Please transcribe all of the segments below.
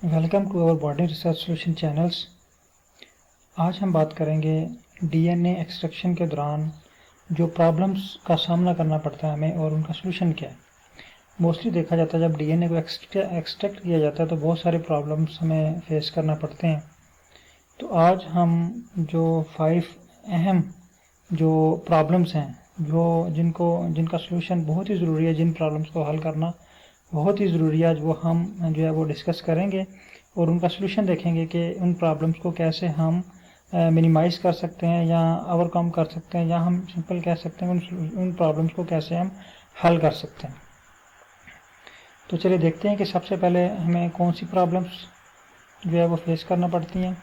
Welcome to our body research solution channels. आज हम बात करेंगे डीएनए एक्सट्रैक्शन के दौरान जो प्रॉब्लम्स का सामना करना पड़ता है हमें और उनका सलूशन क्या है। मोस्टली देखा जाता है जब डीएनए को एक्सट्रैक्ट किया जाता है तो बहुत सारे प्रॉब्लम्स हमें फेस करना पड़ते हैं। तो आज हम जो 5 अहम जो प्रॉब्लम्स हैं जिनका सलूशन बहुत ही ज़रूरी है, जिन प्रॉब्लम्स को हल करना बहुत ही ज़रूरी है, आज वो हम जो है वो डिस्कस करेंगे और उनका सलूशन देखेंगे कि उन प्रॉब्लम्स को कैसे हम मिनिमाइज़ कर सकते हैं या ओवरकम कर सकते हैं, या हम सिंपल कह सकते हैं उन प्रॉब्लम्स को कैसे हम हल कर सकते हैं। तो चलिए देखते हैं कि सबसे पहले हमें कौन सी प्रॉब्लम्स जो है वो फेस करना पड़ती हैं।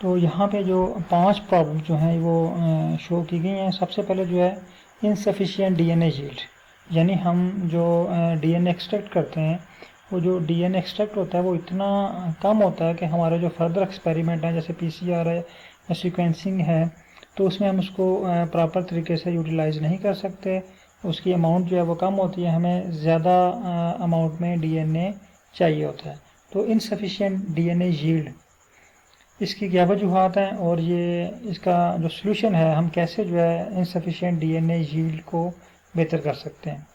तो यहाँ पे जो 5 प्रॉब्लम जो हैं वो शो की गई हैं। सबसे पहले जो है इनसफिशिएंट डीएनए यील्ड, यानी हम जो डीएनए एक्सट्रैक्ट करते हैं वो जो डीएनए एक्सट्रैक्ट होता है वो इतना कम होता है कि हमारे जो फर्दर एक्सपेरिमेंट हैं जैसे पीसीआर है या सीक्वेंसिंग है तो उसमें हम उसको प्रॉपर तरीके से यूटिलाइज़ नहीं कर सकते। उसकी अमाउंट जो है वो कम होती है, हमें ज़्यादा अमाउंट में डीएनए चाहिए होता है। तो इनसफिशिएंट डीएनए यील्ड, इसकी क्या वजूहत हैं और ये इसका जो सलूशन है हम कैसे जो है इनसफिशिएंट डीएनए यील्ड को बेहतर कर सकते हैं।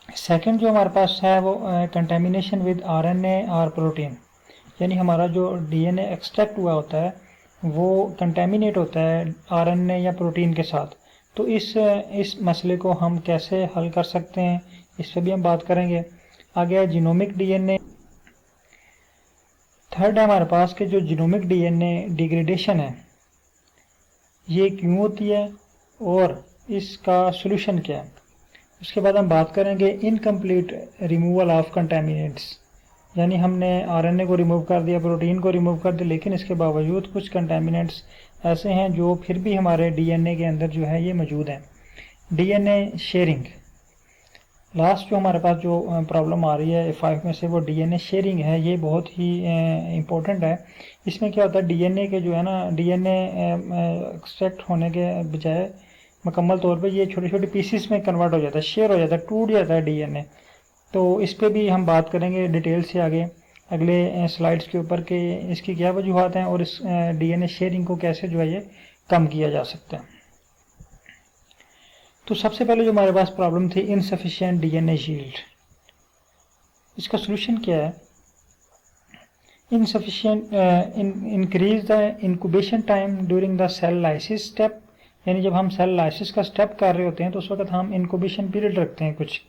सेकंड जो हमारे पास है वो कंटेमिनेशन विद आरएनए और प्रोटीन, यानी हमारा जो डीएनए एक्सट्रैक्ट हुआ होता है वो कंटेमिनेट होता है आरएनए या प्रोटीन के साथ। तो इस मसले को हम कैसे हल कर सकते हैं, इस पर भी हम बात करेंगे। आगे है जीनोमिक डीएनए। थर्ड है हमारे पास कि जो जीनोमिक डीएनए डिग्रेडेशन है ये क्यों होती है और इसका सलूशन क्या है। उसके बाद हम बात करेंगे इनकम्प्लीट रिमूवल ऑफ कंटेमिनेंट्स, यानी हमने आरएनए को रिमूव कर दिया, प्रोटीन को रिमूव कर दिया, लेकिन इसके बावजूद कुछ कंटेमिनेंट्स ऐसे हैं जो फिर भी हमारे डीएनए के अंदर जो है ये मौजूद हैं। डीएनए शेयरिंग, लास्ट जो हमारे पास जो प्रॉब्लम आ रही है 5 में से वो डीएनए शेयरिंग है। ये बहुत ही इम्पोर्टेंट है। इसमें क्या होता है डीएनए के जो है ना डीएनए एक्सट्रैक्ट होने के बजाय मुकम्मल तौर पे ये छोटे छोटे पीसीस में कन्वर्ट हो जाता है, शेयर हो जाता है, टूट जाता है डीएनए। तो इस पर भी हम बात करेंगे डिटेल से आगे अगले स्लाइड्स के ऊपर कि इसकी क्या वजूहत हैं और इस डीएनए शेयरिंग को कैसे जो है ये कम किया जा सकता है। तो सबसे पहले जो हमारे पास प्रॉब्लम थी इनसफिशिएंट डीएनए यील्ड, इसका सलूशन क्या है। Insufficient increase the incubation time during the cell lysis step, यानी जब हम सेल लाइसिस का स्टेप कर रहे होते हैं तो उस वक्त हम इंक्यूबेशन पीरियड रखते हैं कुछ।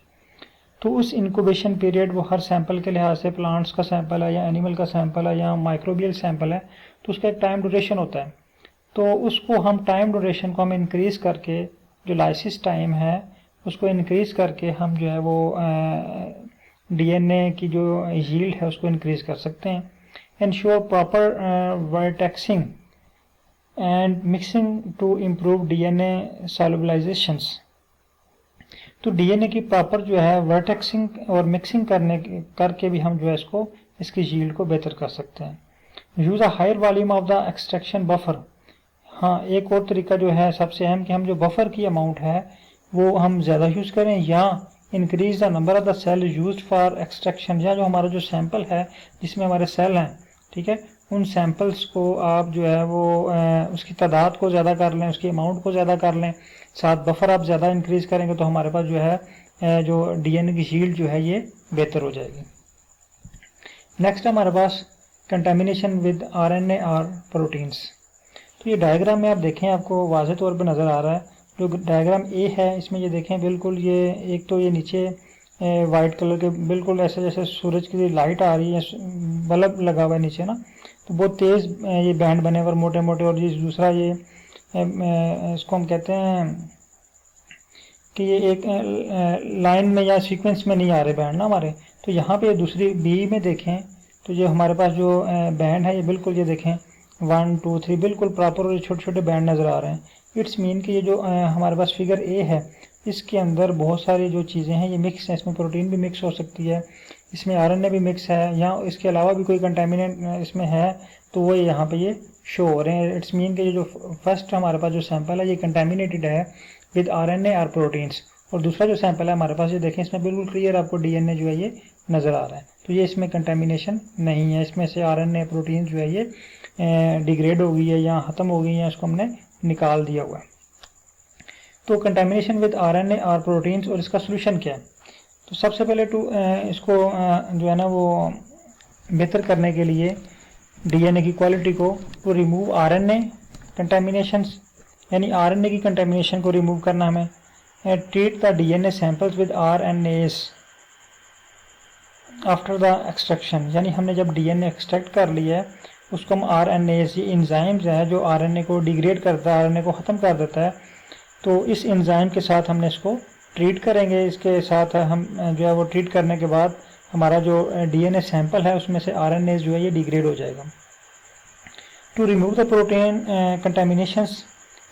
तो उस इंक्यूबेशन पीरियड वो हर सैंपल के लिहाज से, प्लांट्स का सैंपल है या एनिमल का सैंपल है या माइक्रोबियल सैंपल है, तो उसका एक टाइम ड्यूरेशन होता है। तो उसको हम टाइम ड्यूरेशन को हम इंक्रीज करके जो लाइसिस टाइम है उसको इंक्रीज करके हम जो है वो डीएनए की जो यील्ड है उसको इंक्रीज कर सकते हैं। Ensure proper vortexing and mixing to improve DNA solubilizations, तो डीएनए की प्रॉपर जो है वर्टेक्सिंग और मिक्सिंग करके भी हम जो है इसकी यील्ड को बेहतर कर सकते हैं। Use a higher volume of the extraction buffer, हाँ एक और तरीका जो है सबसे अहम कि हम जो बफर की अमाउंट है वो हम ज़्यादा यूज़ करें, या increase the number of the cell use for extraction, या जो हमारा जो सैंपल है जिसमें हमारे सेल हैं, ठीक है, उन सैंपल्स को आप जो है वो उसकी तादाद को ज़्यादा कर लें, उसकी अमाउंट को ज़्यादा कर लें, साथ बफर आप ज़्यादा इंक्रीज करेंगे तो हमारे पास जो है जो डीएनए की यील्ड जो है ये बेहतर हो जाएगी। नेक्स्ट हमारे पास कंटेमिनेशन विद आरएनए और प्रोटीन्स। तो ये डायग्राम में आप देखें आपको वाज़े तौर पर नज़र आ रहा है। जो डायग्राम ए है इसमें ये देखें बिल्कुल ये एक तो ये नीचे वाइट कलर के बिल्कुल ऐसे जैसे सूरज की लाइट आ रही है, बल्ब लगा हुआ है नीचे ना, तो बहुत तेज़ ये बैंड बने हुए मोटे मोटे। और ये दूसरा ये इसको हम कहते हैं कि ये एक लाइन में या सीक्वेंस में नहीं आ रहे बैंड ना हमारे। तो यहाँ पे दूसरी बी में देखें तो ये हमारे पास जो बैंड है ये बिल्कुल ये देखें 1 2 3 बिल्कुल प्रॉपर और छोटे छोटे बैंड नज़र आ रहे हैं। इट्स मीन कि ये जो हमारे पास फिगर ए है इसके अंदर बहुत सारी जो चीज़ें हैं ये मिक्स हैं। इसमें प्रोटीन भी मिक्स हो सकती है, इसमें आरएनए भी मिक्स है, या इसके अलावा भी कोई कंटेमिनेंट इसमें है तो वो यहाँ पे ये शो हो रहे हैं। इट्स मीन कि ये जो फर्स्ट हमारे पास जो सैंपल है ये कंटेमिनेटेड है विद आरएनए और प्रोटीन्स, और दूसरा जो सैंपल है हमारे पास, ये देखें इसमें बिल्कुल क्लियर आपको डीएनए जो है ये नज़र आ रहा है। तो ये इसमें कंटेमिनेशन नहीं है, इसमें से आरएनए प्रोटीन जो है ये डिग्रेड हो गई है या ख़त्म हो गई है, इसको हमने निकाल दिया हुआ है। तो कंटेमिनेशन विद आरएनए और प्रोटीन्स, और इसका सोल्यूशन क्या है? तो सबसे पहले इसको जो है ना वो बेहतर करने के लिए डीएनए की क्वालिटी को, टू रिमूव आरएनए कंटेमिनेशंस, यानी आरएनए की कंटेमिनेशन को रिमूव करना हमें। Treat the DNA samples with RNS after the extraction, यानी हमने जब डीएनए एक्सट्रैक्ट कर लिया है उसको हम आरएनएस, ये एंजाइम्स है जो आरएनए को डिग्रेड करता है, आरएनए को ख़त्म कर देता है, तो इस एंजाइम के साथ हमने इसको ट्रीट करेंगे। इसके साथ हम जो है वो ट्रीट करने के बाद हमारा जो डीएनए सैंपल है उसमें से आरएनए जो है ये डिग्रेड हो जाएगा। To remove the protein contaminations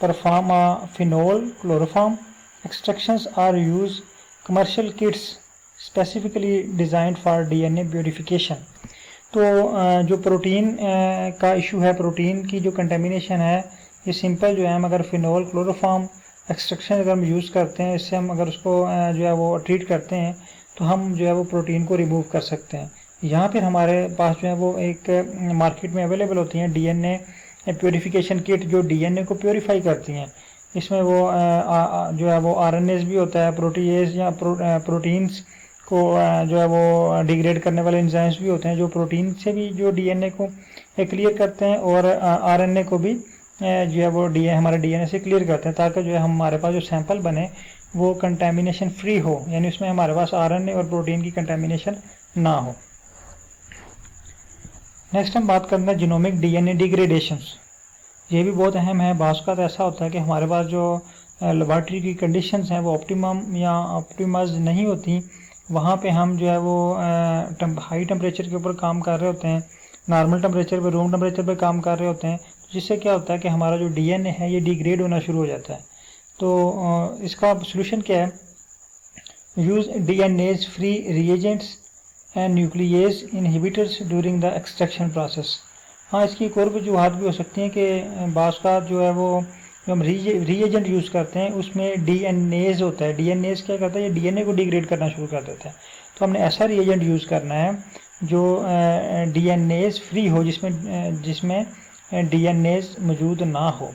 perform phenol chloroform extractions or use commercial kits specifically designed for DNA purification. तो जो प्रोटीन का इशू है, प्रोटीन की जो कंटेमिनेशन है, ये सिंपल जो है हम अगर फिनोल क्लोरोफॉर्म एक्सट्रैक्शन अगर हम यूज़ करते हैं, इससे हम अगर उसको जो है वो ट्रीट करते हैं तो हम जो है वो प्रोटीन को रिमूव कर सकते हैं। यहाँ पर हमारे पास जो है वो एक मार्केट में अवेलेबल होती हैं डीएनए प्योरीफिकेशन किट जो डीएनए को प्योरीफाई करती हैं। इसमें वो जो है वो आरएनएस भी होता है, प्रोटीएज या प्रोटीन्स को जो है वो डिग्रेड करने वाले एंजाइम्स भी होते हैं जो प्रोटीन से भी जो डीएनए को क्लियर करते हैं, और आरएनए को भी जो है वो हमारे डीएनए से क्लियर करते हैं, ताकि जो है हमारे पास जो सैंपल बने वो कंटेमिनेशन फ्री हो, यानी उसमें हमारे पास आरएनए और प्रोटीन की कंटेमिनेशन ना हो। नेक्स्ट हम बात करते हैं जीनोमिक डीएनए डिग्रेडेशंस। ये भी बहुत अहम है। बाज़ का तो ऐसा होता है कि हमारे पास जो लेबॉरेटरी की कंडीशंस हैं वो ऑप्टिमम या ऑप्टिमाइज नहीं होती, वहाँ पे हम जो है वो हाई टेम्परेचर के ऊपर काम कर रहे होते हैं, नॉर्मल टेम्परेचर पे, रूम टेम्परेचर पे काम कर रहे होते हैं, जिससे क्या होता है कि हमारा जो डीएनए है ये डिग्रेड होना शुरू हो जाता है। तो इसका सोल्यूशन क्या है? Use DNAs free reagents and nuclease inhibitors during the extraction process. हाँ, इसकी एक और वजूहत भी हो सकती हैं कि बाज़ का जो है वो जो हम रीएजेंट यूज़ करते हैं उसमें डीएनएज होता है। डीएनएज क्या करता है? ये डीएनए को डिग्रेड करना शुरू कर देता है। तो हमने ऐसा रीएजेंट यूज़ करना है जो डीएनएज फ्री हो, जिसमें डीएनएज मौजूद ना हो।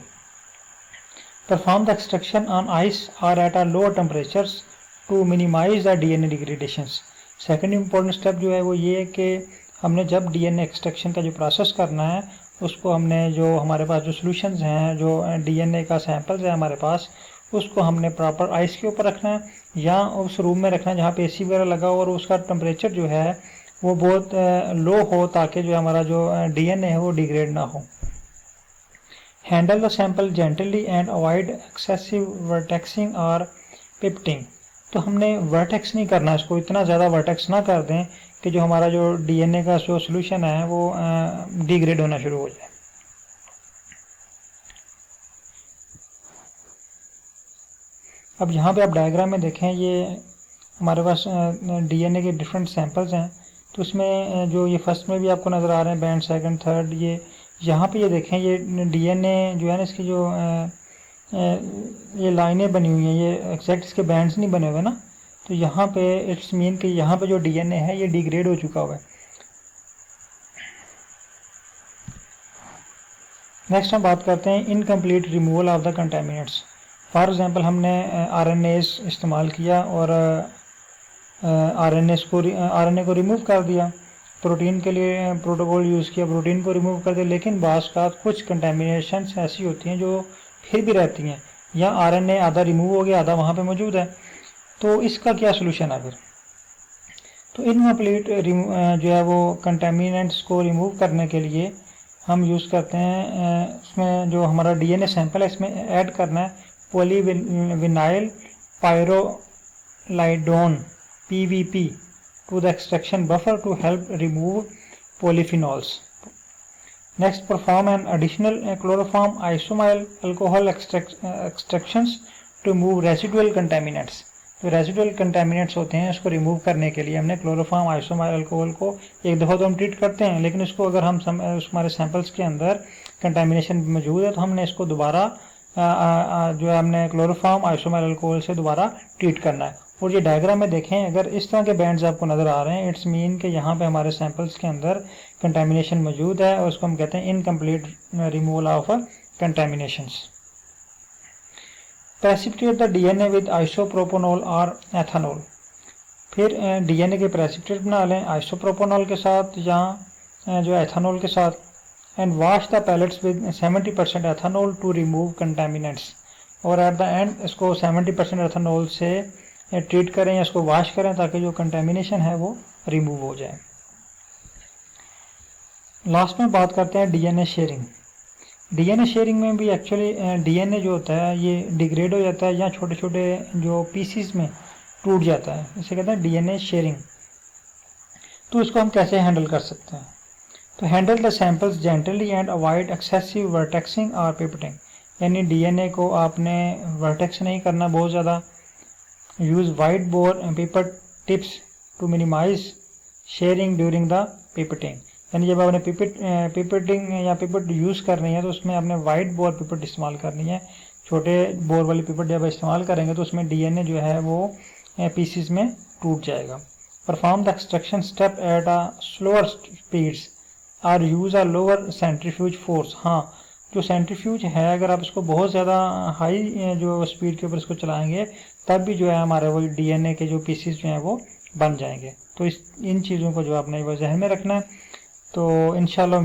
Perform the extraction on ice और at a lower temperatures to minimize the DNA degradations. Second important step जो है वो ये है कि हमने जब डीएनए एक्सट्रैक्शन का जो प्रोसेस करना है उसको हमने जो हमारे पास जो सॉल्यूशंस हैं, जो डीएनए का सैंपल्स है हमारे पास, उसको हमने प्रॉपर आइस के ऊपर रखना है या उस रूम में रखना है जहाँ पे एसी वगैरह लगा हो, और उसका टेम्परेचर जो है वो बहुत लो हो, ताकि जो हमारा जो डीएनए है वो डिग्रेड ना हो। Handle the sample gently and avoid excessive vortexing और पिप्टिंग। तो हमने वर्टेक्स नहीं करना, इसको इतना ज़्यादा वर्टेक्स ना कर दें कि जो हमारा जो डीएनए का जो सोल्यूशन है वो डिग्रेड होना शुरू हो जाए। अब यहाँ पे आप डायग्राम में देखें, ये हमारे पास डीएनए के डिफरेंट सैंपल्स हैं। तो इसमें जो ये फर्स्ट में भी आपको नज़र आ रहे हैं बैंड, सेकंड, थर्ड, ये यहाँ पे ये देखें, ये डीएनए जो है ना, इसकी जो ये लाइनें बनी हुई हैं, ये एग्जैक्ट इसके बैंड्स नहीं बने हुए ना, तो यहाँ पे इट्स मीन कि यहाँ पे जो डीएनए है ये डिग्रेड हो चुका हुआ है। नेक्स्ट हम बात करते हैं incomplete removal of the contaminants. For example हमने आरएनएस इस्तेमाल किया और आरएनए को रिमूव कर दिया, प्रोटीन के लिए प्रोटोकॉल यूज़ किया, प्रोटीन को रिमूव कर दिया, लेकिन बाज़ का कुछ कंटेमिनेशंस ऐसी होती हैं जो फिर भी रहती हैं, या आरएनए आधा रिमूव हो गया, आधा वहाँ पे मौजूद है। तो इसका क्या सोल्यूशन है फिर? तो इनकम्प्लीट जो है वो कंटेमिनेंट्स को रिमूव करने के लिए हम यूज़ करते हैं, इसमें जो हमारा डीएनए सैंपल है इसमें ऐड करना है polyvinyl पायरोलाइडोन (PVP) to the extraction buffer to help remove polyphenols. Next, perform an additional chloroform isoamyl alcohol extractions to remove residual contaminants. तो रेजिडुअल कंटेमिनेंट्स होते हैं, इसको रिमूव करने के लिए हमने क्लोरोफॉर्म आइसोमाइल अल्कोहल को एक दफ़ा तो हम ट्रीट करते हैं, लेकिन इसको अगर हम हमारे सैंपल्स के अंदर कंटेमिनेशन मौजूद है तो हमने इसको दोबारा जो है हमने क्लोरोफॉर्म आइसोमाइल अल्कोहल से दोबारा ट्रीट करना है। और ये डायग्राम में देखें, अगर इस तरह के बैंड्स आपको नज़र आ रहे हैं, इट्स मीन कि यहाँ पे हमारे सैंपल्स के अंदर कंटेमिनेशन मौजूद है और उसको हम कहते हैं incomplete removal of contaminations. Precipitate the DNA with isopropanol और एथानॉल। फिर डीएनए के प्रेसिपिटेट बना लें आइसोप्रोपोनॉल के साथ या जो एथानॉल के साथ, and wash the pellets with 70% ethanol to remove contaminants. और एट द एंड इसको 70% एथानॉल से ट्रीट करें या इसको वॉश करें ताकि जो कंटेमिनेशन है वो रिमूव हो जाए। लास्ट में बात करते हैं डीएनए शेयरिंग। डीएनए शेयरिंग में भी एक्चुअली डीएनए जो होता है ये डिग्रेड हो जाता है या छोटे छोटे जो पीसीज में टूट जाता है, इसे कहते हैं डीएनए शेयरिंग। तो इसको हम कैसे हैंडल कर सकते हैं? तो handle the samples gently and avoid excessive vortexing और पिपेटिंग। यानी डीएनए को आपने वर्टेक्स नहीं करना बहुत ज़्यादा। Use wide bore pipette tips to minimize shearing during the pipetting. यानी जब आपने पिपेटिंग या पिपेट यूज़ करनी है तो उसमें आपने वाइड बोर पिपेट इस्तेमाल करनी है। छोटे बोर वाली पिपेट जब इस्तेमाल करेंगे तो उसमें डीएनए जो है वो पीसीज में टूट जाएगा। Perform the extraction step at a slower speeds और use a lower centrifuge force. हाँ, जो सेंट्रीफ्यूज है अगर आप इसको बहुत ज़्यादा हाई जो स्पीड के ऊपर इसको चलाएंगे तब भी जो है हमारे वो डीएनए के जो पीसीज जो हैं वो बन जाएंगे। तो इन चीज़ों को जो आपने वो जहन में रखना है। तो इंशाल्लाह